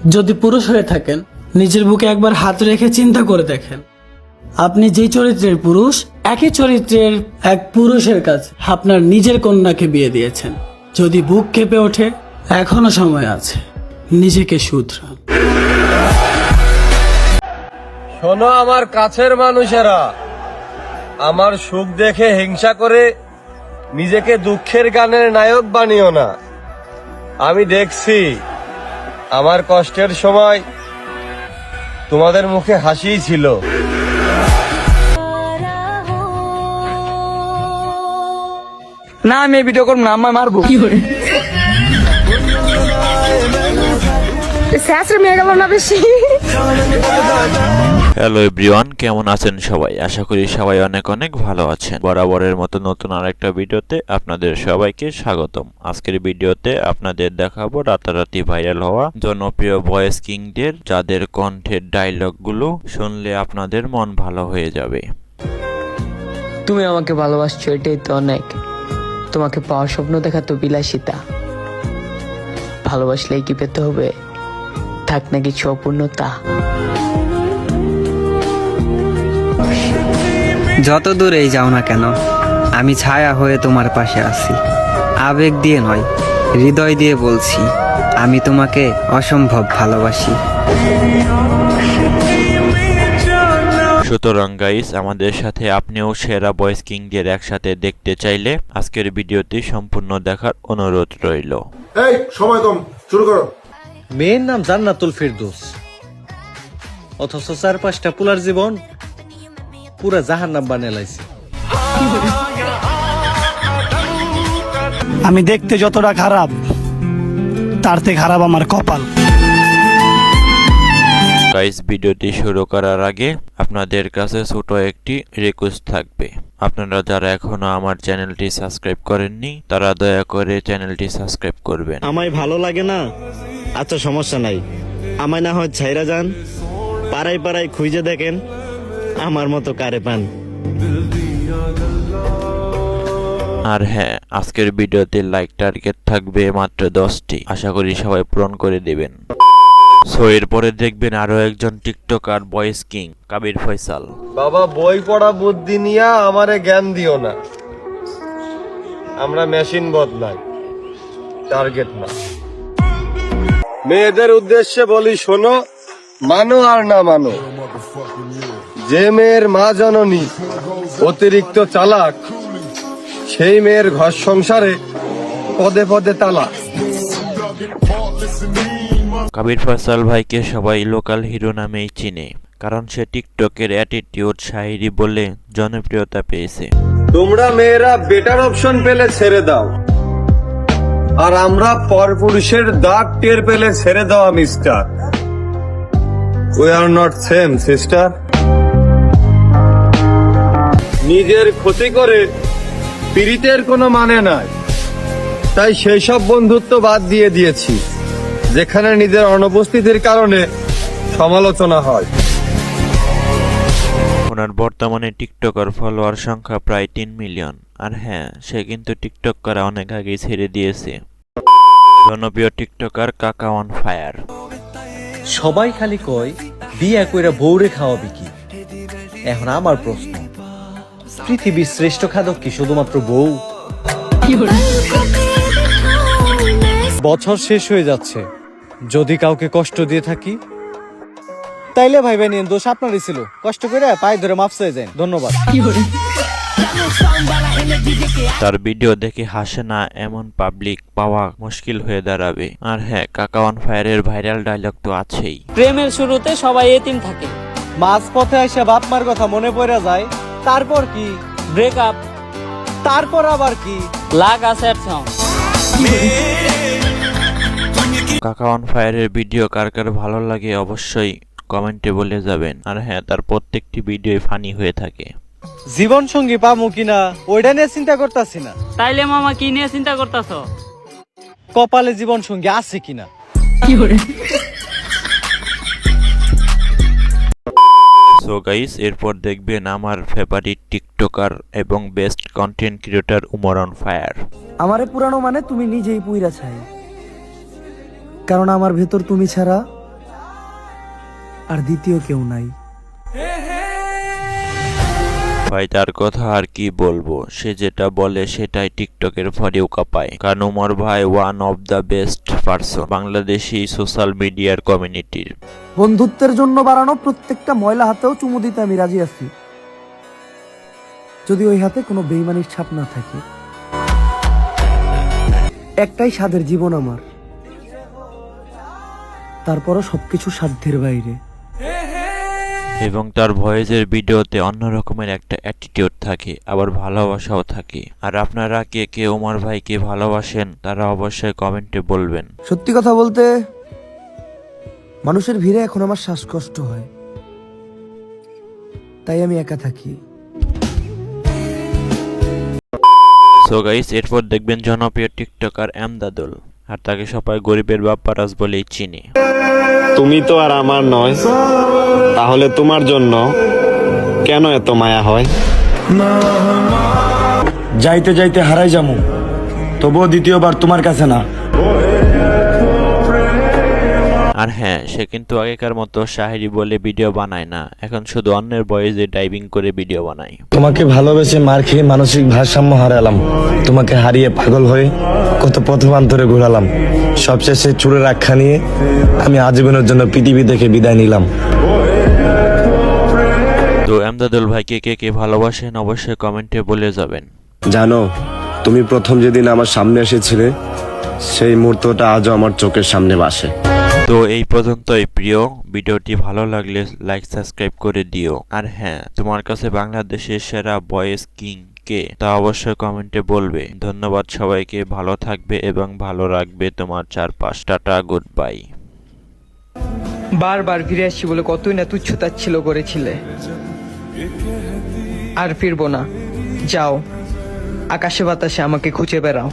যদি পুরুষ হয়ে থাকেন, নিজের বুকে একবার হাত রেখে চিন্তা করে দেখেন, আপনি যেই চরিত্রের পুরুষ, একই চরিত্রের এক পুরুষের কাছে আপনার নিজের কন্যাকে বিয়ে দিয়েছেন। যদি বুক কেঁপে ওঠে, এখনো সময় আছে, নিজেকে শুধরান। শোনো আমার কাছের মানুষেরা, আমার সুখ দেখে হিংসা করে নিজেকে দুঃখের গানের নায়ক বানিও না। আমি দেখছি আমার কষ্টের সময় তোমাদের মুখে হাসিই ছিল। না আমি এই ভিডিও করবো না, আমায় মারবো। হ্যালো এভরিওয়ান, কেমন আছেন সবাই? আশা করি সবাই অনেক অনেক ভালো আছেন। বরাবরের মতো নতুন আরেকটা ভিডিওতে আপনাদের সবাইকে স্বাগতম। আজকের ভিডিওতে আপনাদের দেখাবো রাতারাতি ভাইরাল হওয়া জনপ্রিয় ভয়েস কিংদের, যাদের কণ্ঠের ডায়লগগুলো শুনলে আপনাদের মন ভালো হয়ে যাবে। তুমি আমাকে ভালোবাসছো, এটাই তো অনেক। তোমাকে পাওয়ার স্বপ্ন দেখা তো বিলাসিতা। ভালোবাসলেই কি পেতে হবে? থাক না কিছু অপূর্ণতা। যত দূরেই যাও না কেন, আমি ছায়া হয়ে তোমার পাশে আছি। আবেগ দিয়ে নয়, হৃদয় দিয়ে বলছি, আমি তোমাকে অসম্ভব ভালোবাসি। সুতরাং গাইস, আমাদের সাথে আপনিও সেরা ভয়েস কিংদের একসাথে দেখতে চাইলে আজকের ভিডিওটি সম্পূর্ণ দেখার অনুরোধ রইল। এই সময় কম, শুরু করো। মেয়ের নাম জান্নাতুল ফেরদৌস, অথচ 4-5টা পুলার জীবন পুরা জাহান্নাম বানিয়ে লাইছে। আমি দেখতে যতটা খারাপ, তার থেকে খারাপ আমার কপাল। গাইস, ভিডিওটি শুরু করার আগে আপনাদের কাছে ছোট একটি রিকোয়েস্ট থাকবে। আপনারা যারা এখনো আমার চ্যানেলটি সাবস্ক্রাইব করেননি, তারা দয়া করে চ্যানেলটি সাবস্ক্রাইব করবেন। আমায় ভালো লাগে না, আচ্ছা সমস্যা নাই, আমায় না হয় ছাইরা যান, পাড়ায় পাড়ায় খুঁজে দেখেন আমার মতো কারে পান। আর হ্যাঁ, আজকের ভিডিওতে লাইক টার্গেট থাকবে মাত্র 10টি। আশা করি সবাই পূরণ করে দেবেন। সো এরপরে দেখবেন আরো একজন TikToker voice king, Kabir Faisal. বাবা, বই পড়া বুদ্ধি নিয়া আমারে জ্ঞান দিও না। আমরা মেশিন বদলাই, টার্গেট না। মেয়েদের উদ্দেশ্যে বলি, শোনো, মানো আর না মানো, যে মেয়ের মা জননী অতিরিক্ত চালাক, সেই মেয়ের ঘর সংসারে পদে পদে তালাক। কাবির ফয়সাল ভাইকে সবাই লোকাল হিরো নামেই চিনে, কারণ সে টিকটকের অ্যাটিটিউড শায়রি বলে জনপ্রিয়তা পেয়েছে। তোমরা মেয়েরা বেটার অপশন পেলে ছেড়ে দাও, আর আমরা পরপুরুষের দাগ টের পেলে ছেড়ে দাও mister. We are not same sister. নিজের ক্ষতি করে পীড়িতের কোনো মানে নাই, তাই সেই সব বন্ধুত্ব বাদ দিয়ে দিয়েছি যেখানে নিজের অনুপস্থিতির কারণে সমালোচনা হয়। ওনার বর্তমানে টিকটকার ফলোয়ার সংখ্যা প্রায় 3 মিলিয়ন। আর হ্যাঁ, সে কিন্তু টিকটক করা অনেক আগেই ছেড়ে দিয়েছে। জনপ্রিয় টিকটকার কাকা অন ফায়ার। সবাই খালি কয় বিয়া কইরা বউরে খাওয়াবি কি? এখন আমার প্রশ্ন, পৃথিবীর শ্রেষ্ঠ খাদক কি শুধুমাত্র বউ? বছর শেষ হয়ে যাচ্ছে, যদি কাউকে কষ্ট দিয়ে থাকি তাইলে ভাইবা নিন, দোষ আপনারই ছিল। কষ্ট করে পায়ে ধরে মাফ চেয়ে যান, ধন্যবাদ। তার ভিডিও দেখে হাসে না এমন পাবলিক পাওয়া মুশকিল হয়ে দাঁড়াবে। আর হ্যাঁ, কাকা অন ফায়ারের ভাইরাল ডায়লগ তো আছেই। প্রেমের শুরুতে সবাই এতিম থাকে, মাঝ পথে এসে বাপ মার কথা মনে পড়ে যায়, তারপর কি? ব্রেকআপ, তারপর আবার কি? লাগা স্যাড সং। কাকা অন ফায়ারের ভিডিও কার কার ভালো লাগে অবশ্যই কমেন্টে বলে যাবেন। আর হ্যাঁ, তার প্রত্যেকটি ভিডিও ফানি হয়ে থাকে। জীবন সঙ্গী পামু কিনা ওইটা নিয়ে চিন্তা করতেছি না, তাইলে মামা কি নিয়ে চিন্তা করতেছ? কপালে জীবন সঙ্গী আছে কিনা। সো গাইস, এরপর দেখবেন আমার ফেভারিট টিকটকার এবং best content creator Umar on fire. আমারে পুরানো মানে তুমি নিজেই পুইরা ছাই, কারণ আমার ভেতর তুমি ছাড়া আর দ্বিতীয় কেউ নাই। ভাই তার কথা আর কি বলবো, সে যেটা বলে সেটাই টিকটকের ভরেও কাঁপায়। কারণ উমর ভাই one of the best person Bangladeshi social মিডিয়ার কমিউনিটির। বন্ধুত্বের জন্য বাড়ানো প্রত্যেকটা ময়লা হাতেও চুমু দিতে আমি রাজি আছি, যদি ওই হাতে কোনো বেইমানির ছাপ না থাকে। একটাই স্বাদের জীবন আমার, তারপরও সবকিছু সাধ্যের বাইরে। এবং তার ভয়েসের ভিডিওতে অন্য রকমের একটা অ্যাটিটিউড থাকে, আবার ভালোবাসাও থাকে। আর আপনারা কে কে ওমর ভাইকে ভালোবাসেন তারা অবশ্যই কমেন্টে বলবেন। সত্যি কথা বলতে মানুষের ভিড়ে এখন আমার শ্বাসকষ্ট হয়, তাই আমি একা থাকি। সো গাইস, এরপর দেখবেন জনপ্রিয় টিকটকার এমদাদুল, আর তাকে সবাই গরিবের বাপ্পারাজ বলেই চিনে। তুমি তো আর আমার নয়, তাহলে তোমার জন্য কেন এত মায়া হয়? যাইতে যাইতে হারাই যামু, তবুও দ্বিতীয়বার তোমার কাছে না। আর হ্যাঁ, সে কিন্তু আগেকার মতো শাহেরি বলে ভিডিও বানায় না, এখন শুধু অন্যের বয়েসে ডাইভিং করে ভিডিও বানায়। তোমাকে ভালোবেসে মার খেয়ে মানসিক ভারসাম্য হারালাম, তোমাকে হারিয়ে পাগল হয়ে কত পথবান্তরে ঘোরালাম। সবশেষে চুলের আখ্যা নিয়ে আমি আজীবনের জন্য পৃথিবী থেকে বিদায় নিলাম। তো এমদাদুল ভাইকে কে কে ভালোবাসেন অবশ্যই কমেন্টে বলে যাবেন। জানো, তুমি প্রথম যেদিন আমার সামনে এসেছিলে সেই মুহূর্তটা আজও আমার চোখের সামনে ভাসে। তো এই পর্যন্তই প্রিয়, ভিডিওটি ভালো লাগলে লাইক সাবস্ক্রাইব করে দিও। আর হ্যাঁ, তোমার কাছে বাংলাদেশের সেরা ভয়েস কিং কে তা অবশ্যই কমেন্টে বলবে। ধন্যবাদ সবাইকে, ভালো থাকবে এবং ভালো রাখবে তোমার চারপাশ। Tata, good bye. বারবার ফিরে আসছি বলে কতই না তুচ্ছতাচ্ছিল্য করেছিলে, আর ফিরবো না। যাও, আকাশে বাতাসে আমাকে খুঁজে বেড়াও।